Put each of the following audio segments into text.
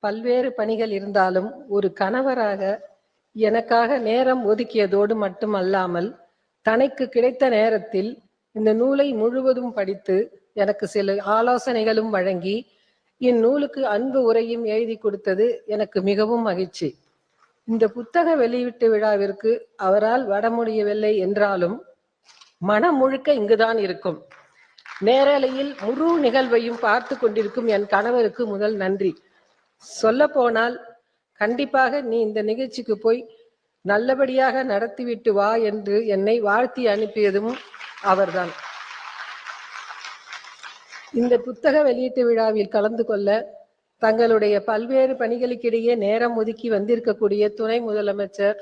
பல்வேறு பணிகள் இருந்தாலும் ஒரு கணவராக எனக்காக நேரம் ஒதுக்கியதோடு மட்டுமல்லாமல் தனக்கு கிடைத்த நேரத்தில் இந்த நூலை முழுவதும் படித்து எனக்கு சில ஆலோசனைகளும் வழங்கி இந்நூலுக்கு அன்பு உரையும் எழுதி கொடுத்தது எனக்கு மிகவும் மகிழ்ச்சி. இந்த புத்தக வெளியீட்டு விழாவிற்கு அவரால் வர முடியவில்லை என்றாலும் மனம் முழுக்க இங்குதான் இருக்கும். நேரலையில் முழு நிகழ்வையும் பார்த்து கொண்டிருக்கும் என் கணவருக்கு முதல் நன்றி. சொல்ல போனால் கண்டிப்பாக நீ இந்த நிகழ்ச்சிக்கு போய் நல்லபடியாக நடத்திவிட்டு வா என்று என்னை வாழ்த்தி அனுப்பியதும் அவர்தான். இந்த புத்தக வெளியீட்டு விழாவில் கலந்து கொள்ள தங்களுடைய பல்வேறு பணிகளுக்கிடையே நேரம் ஒதுக்கி வந்திருக்கக்கூடிய துணை முதலமைச்சர்,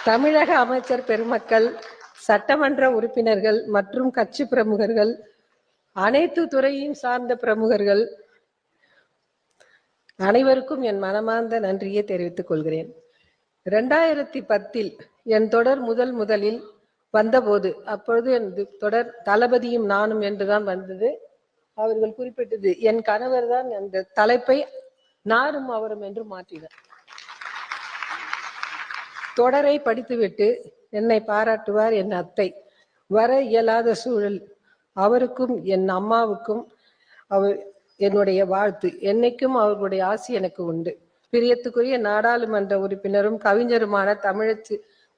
தமிழக அமைச்சர் பெருமக்கள், சட்டமன்ற உறுப்பினர்கள் மற்றும் கட்சி பிரமுகர்கள், அனைத்து துறையும் சார்ந்த பிரமுகர்கள் அனைவருக்கும் என் மனமார்ந்த நன்றியை தெரிவித்துக் கொள்கிறேன். 2010 என் தொடர் முதலில் வந்தபோது, அப்பொழுது என் தொடர் தளபதியும் நானும் என்றுதான் வந்தது. அவர்கள் குறிப்பிட்டது என் கணவர் தான் அந்த தலைப்பை நாரும் அவரும் என்று மாற்றினார். தொடரை படித்துவிட்டு என்னை பாராட்டுவார் என் அத்தை. வர இயலாத சூழல். அவருக்கும் என் அம்மாவுக்கும் என்னுடைய வாழ்த்து. என்னைக்கும் அவர்களுடைய ஆசி எனக்கு உண்டு. பிரியத்துக்குரிய நாடாளுமன்ற உறுப்பினரும் கவிஞருமான தமிழச்சி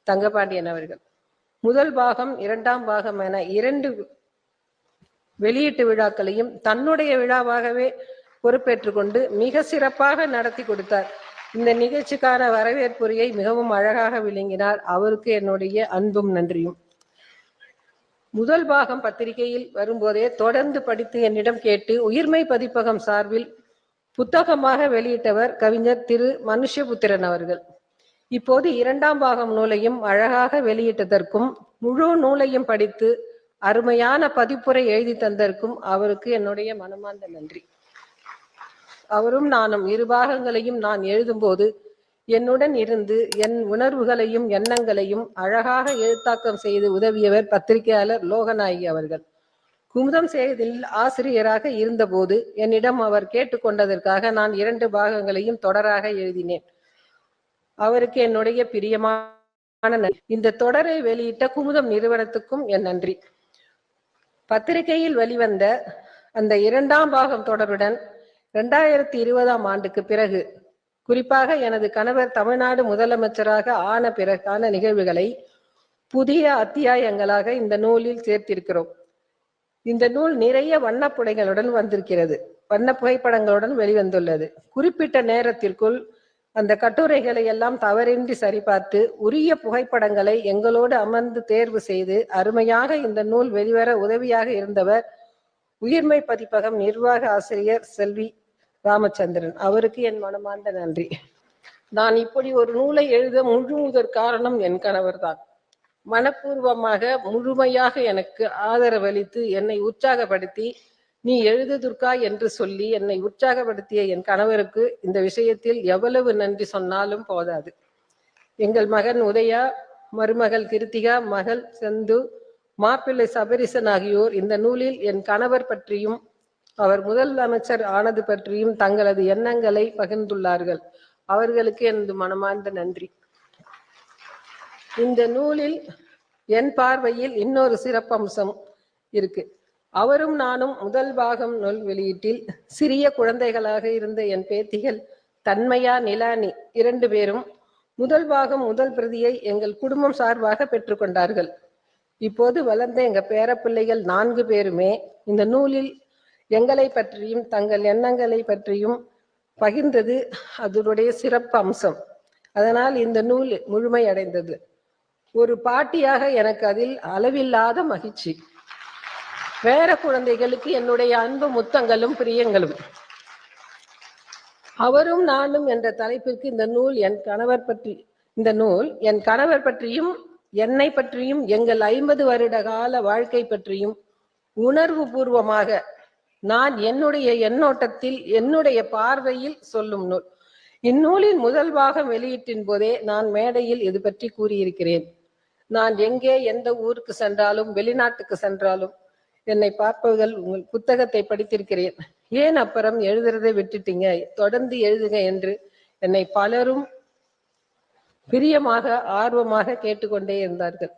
தங்கபாண்டியன் அவர்கள் முதல் பாகம், 2ஆம் பாகம் என 2 வெளியீட்டு விழாக்களையும் தன்னுடைய விழாவாகவே பொறுப்பேற்றுக் கொண்டு மிக சிறப்பாக நடத்தி கொடுத்தார். இந்த நிகழ்ச்சிக்கான வரவேற்புரையை மிகவும் அழகாக விளங்கினார். அவருக்கு என்னுடைய அன்பும் நன்றியும். முதல் பாகம் பத்திரிகையில் வரும்போதே தொடர்ந்து படித்து என்னிடம் கேட்டு உயிர்மை பதிப்பகம் சார்பில் புத்தகமாக வெளியிட்டவர் கவிஞர் திரு மனுஷபுத்திரன் அவர்கள். இப்போது 2ஆம் பாகம் நூலையும் அழகாக வெளியிட்டதற்கும் முழு நூலையும் படித்து அருமையான பதிப்புரை எழுதி தந்ததற்கும் அவருக்கு என்னுடைய மனமார்ந்த நன்றி. அவரும் நானும் 2 பாகங்களையும் நான் எழுதும்போது என்னுடன் இருந்து என் உணர்வுகளையும் எண்ணங்களையும் அழகாக எழுத்தாக்கம் செய்து உதவியவர் பத்திரிகையாளர் லோகநாயகி அவர்கள். குமுதம் செய்தியில் ஆசிரியராக இருந்தபோது என்னிடம் அவர் கேட்டுக்கொண்டதற்காக நான் 2 பாகங்களையும் தொடராக எழுதினேன். அவருக்கு என்னுடைய பிரியமான நன்றி. இந்த தொடரை வெளியிட்ட குமுதம் நிறுவனத்துக்கும் என் நன்றி. பத்திரிகையில் வெளிவந்த அந்த 2ஆம் பாகம் தொடருடன் 2020ஆம் ஆண்டுக்கு பிறகு, குறிப்பாக எனது கணவர் தமிழ்நாடு முதலமைச்சராக ஆன பிறகான நிகழ்வுகளை புதிய அத்தியாயங்களாக இந்த நூலில் சேர்த்திருக்கிறோம். இந்த நூல் நிறைய வண்ணப்புடைகளுடன் வந்திருக்கிறது. வண்ண புகைப்படங்களுடன் வெளிவந்துள்ளது. குறிப்பிட்ட நேரத்திற்குள் அந்த கட்டுரைகளை எல்லாம் தவறின்றி சரிபார்த்து உரிய புகைப்படங்களை எங்களோடு அமர்ந்து தேர்வு செய்து அருமையாக இந்த நூல் வெளிவர உதவியாக இருந்தவர் உயிர்மை பதிப்பகம் நிர்வாக ஆசிரியர் செல்வி ராமச்சந்திரன். அவருக்கு என் மனமார்ந்த நன்றி. நான் இப்படி ஒரு நூலை எழுத முழுவதற்கு காரணம் என் கணவர் தான். மனப்பூர்வமாக முழுமையாக எனக்கு ஆதரவளித்து என்னை உற்சாகப்படுத்தி நீ எழுது துர்கா என்று சொல்லி என்னை உற்சாகப்படுத்திய என் கணவருக்கு இந்த விஷயத்தில் எவ்வளவு நன்றி சொன்னாலும் போதாது. எங்கள் மகன் உதயா, மருமகள் கிருத்திகா, மகள் செந்து, மாப்பிள்ளை சபரிசன் ஆகியோர் இந்த நூலில் என் கணவர் பற்றியும் அவர் முதலமைச்சர் ஆனது பற்றியும் தங்களது எண்ணங்களை பகிர்ந்துள்ளார்கள். அவர்களுக்கு எனது மனமார்ந்த நன்றி. இந்த நூலில் என் பார்வையில் இன்னொரு சிறப்பம்சம் இருக்கு. அவரும் நானும் முதல் பாகம் நூல் வெளியீட்டில் சிறிய குழந்தைகளாக இருந்த என் பேத்திகள் தன்மையா, நிலானி 2 பேரும் முதல் பாகம் முதல் பிரதியை எங்கள் குடும்பம் சார்பாக பெற்றுக்கொண்டார்கள். இப்போது வளர்ந்த எங்க பேரப்பிள்ளைகள் 4 பேருமே இந்த நூலில் எங்களை பற்றியும் தங்கள் எண்ணங்களை பற்றியும் பகிர்ந்தது அதனுடைய சிறப்பு அம்சம். அதனால் இந்த நூல் முழுமை அடைந்தது. ஒரு பாட்டியாக எனக்கு அதில் அளவில்லாத மகிழ்ச்சி. வேற குழந்தைகளுக்கு என்னுடைய அன்பு முத்தங்களும் பிரியங்களும். அவரும் நானும் என்ற தலைப்பிற்கு இந்த நூல் என் கணவர் பற்றியும் என்னை பற்றியும் எங்கள் 50 வருட கால வாழ்க்கை பற்றியும் உணர்வு பூர்வமாக நான் என்னுடைய எண்ணோட்டத்தில் என்னுடைய பார்வையில் சொல்லும் நூல். இந்நூலின் முதல் பாகம் வெளியீட்டின் போதே நான் மேடையில் இது பற்றி கூறியிருக்கிறேன். நான் எங்கே எந்த ஊருக்கு சென்றாலும் வெளிநாட்டுக்கு சென்றாலும் என்னை பார்ப்பவர்கள் உங்கள் புத்தகத்தை படித்திருக்கிறேன், ஏன் அப்புறம் எழுதுறதை விட்டுட்டீங்க, தொடர்ந்து எழுதுங்க என்று என்னை பலரும் பிரியமாக ஆர்வமாக கேட்டுக்கொண்டே இருந்தார்கள்.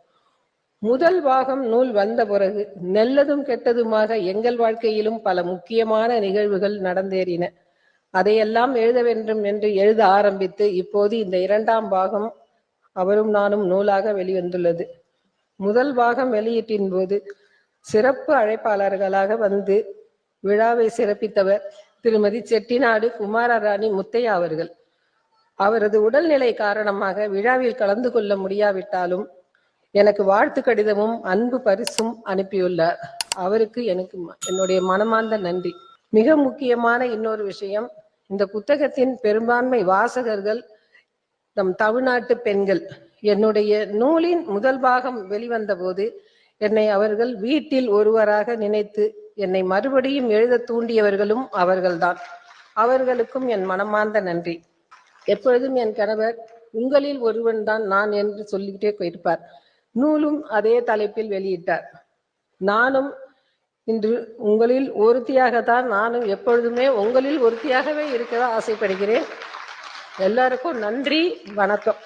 முதல் பாகம் நூல் வந்த பிறகு நல்லதும் கெட்டதுமாக எங்கள் வாழ்க்கையிலும் பல முக்கியமான நிகழ்வுகள் நடந்தேறின. அதையெல்லாம் எழுத வேண்டும் என்று எழுத ஆரம்பித்து இப்போது இந்த 2ஆம் பாகம் அவரும் நானும் நூலாக வெளிவந்துள்ளது. முதல் பாகம் வெளியீட்டின் போது சிறப்பு அழைப்பாளர்களாக வந்து விழாவை சிறப்பித்தவர் திருமதி செட்டிநாடு குமாரராணி முத்தையா அவர்கள். அவரது உடல்நிலை காரணமாக விழாவில் கலந்து கொள்ள முடியாவிட்டாலும் எனக்கு வாழ்த்து கடிதமும் அன்பு பரிசும் அனுப்பியுள்ளார். அவருக்கு என்னுடைய மனமார்ந்த நன்றி. மிக முக்கியமான இன்னொரு விஷயம், இந்த புத்தகத்தின் பெரும்பான்மை வாசகர்கள் நம் தமிழ்நாட்டு பெண்கள். என்னுடைய நூலின் முதல் பாகம் வெளிவந்த போது என்னை அவர்கள் வீட்டில் ஒருவராக நினைத்து என்னை மறுபடியும் எழுத தூண்டியவர்களும் அவர்கள்தான். அவர்களுக்கும் என் மனமார்ந்த நன்றி. எப்பொழுதும் என் கணவர் உங்களில் ஒருவன் தான் நான் என்று சொல்லிக்கிட்டே போயிருப்பார். நூலும் அதே தலைப்பில் வெளியிட்டார். நானும் இன்று உங்களில் ஒருத்தியாகத்தான், நானும் எப்பொழுதுமே உங்களில் ஒருத்தியாகவே இருக்க ஆசைப்படுகிறேன். எல்லாருக்கும் நன்றி, வணக்கம்.